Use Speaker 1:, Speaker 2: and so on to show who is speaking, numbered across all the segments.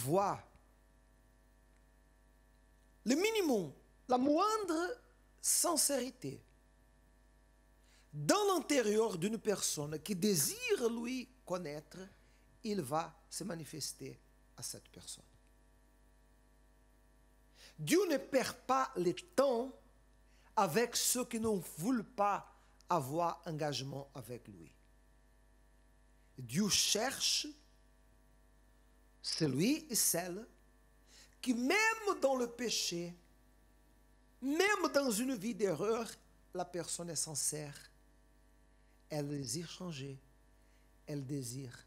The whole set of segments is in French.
Speaker 1: voit le minimum, la moindre sincérité dans l'intérieur d'une personne qui désire lui connaître, il va se manifester à cette personne. Dieu ne perd pas le temps avec ceux qui ne veulent pas avoir engagement avec lui. Dieu cherche celui et celle qui, même dans le péché, même dans une vie d'erreur, la personne est sincère. Elle désire changer. Elle désire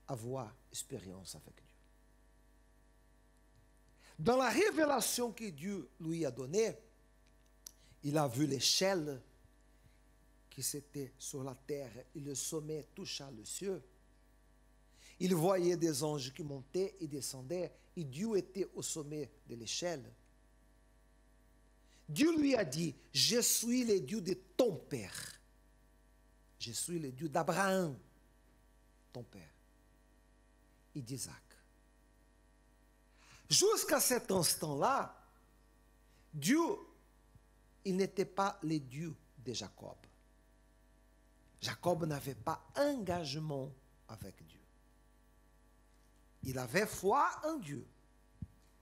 Speaker 1: avoir expérience avec Dieu. Dans la révélation que Dieu lui a donnée, il a vu l'échelle qui s'était sur la terre et le sommet toucha le ciel. Il voyait des anges qui montaient et descendaient et Dieu était au sommet de l'échelle. Dieu lui a dit, je suis le Dieu de ton père. Je suis le Dieu d'Abraham, ton père, et d'Isaac. Jusqu'à cet instant-là, Dieu, il n'était pas le Dieu de Jacob. Jacob n'avait pas engagement avec Dieu. Il avait foi en Dieu,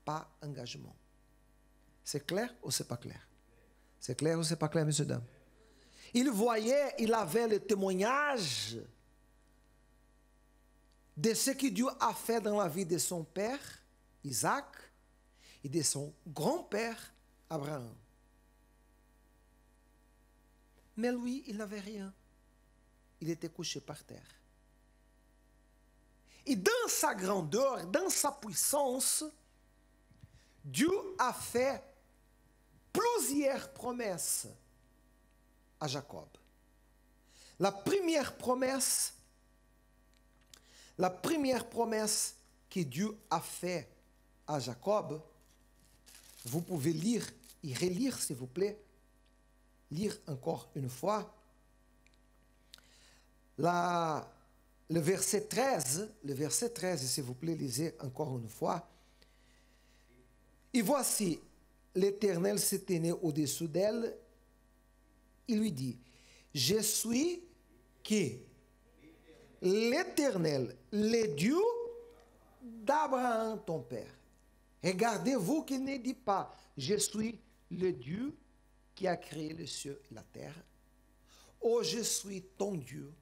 Speaker 1: pas engagement. C'est clair ou c'est pas clair? C'est clair ou c'est pas clair, messieurs, dames? Il voyait, il avait le témoignage de ce que Dieu a fait dans la vie de son père, Isaac, et de son grand-père, Abraham. Mais lui, il n'avait rien. Il était couché par terre. Et dans sa grandeur, dans sa puissance, Dieu a fait plusieurs promesses à Jacob. La première promesse que Dieu a faite à Jacob, vous pouvez lire et relire, s'il vous plaît, lire encore une fois. Le verset 13, s'il vous plaît, lisez encore une fois. Et voici, l'Éternel s'est tenu au-dessus d'elle. Il lui dit, je suis qui? L'Éternel, le Dieu d'Abraham, ton père. Regardez-vous qu'il ne dit pas, je suis le Dieu qui a créé les cieux et la terre. Oh, je suis ton Dieu.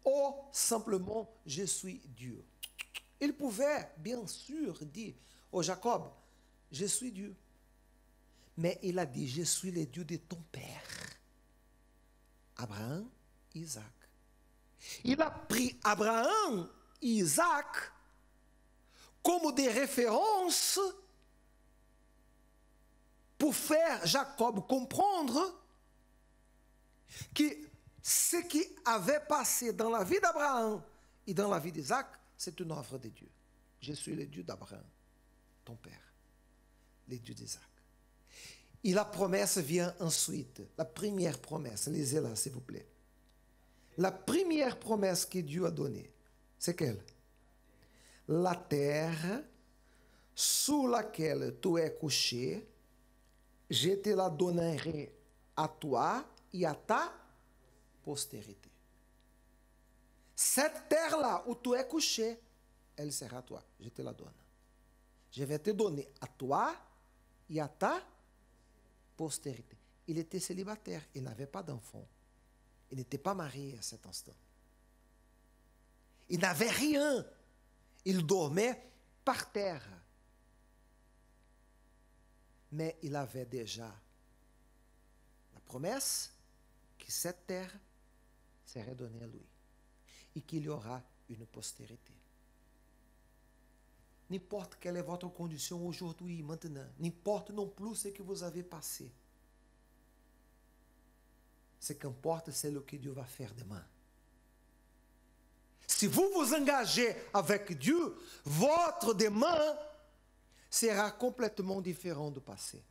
Speaker 1: Oh, simplement, je suis Dieu. Il pouvait, bien sûr, dire, oh Jacob, je suis Dieu. Mais il a dit, je suis le Dieu de ton père, Abraham, Isaac. Il a pris Abraham, Isaac, comme des références pour faire Jacob comprendre que ce qui avait passé dans la vie d'Abraham et dans la vie d'Isaac, c'est une offre de Dieu. Je suis le Dieu d'Abraham, ton père, le Dieu d'Isaac. Et la promesse vient ensuite. La première promesse, lisez-la s'il vous plaît. La première promesse que Dieu a donnée, c'est quelle? La terre sur laquelle tu es couché, je te la donnerai à toi et à ta postérité. Cette terre-là où tu es couché, elle sera à toi. Je te la donne. Je vais te donner à toi et à ta postérité. Il était célibataire, il n'avait pas d'enfant. Il n'était pas marié à cet instant. Il n'avait rien. Il dormait par terre. Mais il avait déjà la promesse que cette terre serait donnée à lui et qu'il y aura une postérité. N'importe quelle est votre condition aujourd'hui, maintenant, n'importe non plus ce que vous avez passé. Ce qui importe, c'est ce que Dieu va faire demain. Si vous vous engagez avec Dieu, votre demain sera complètement différent du passé.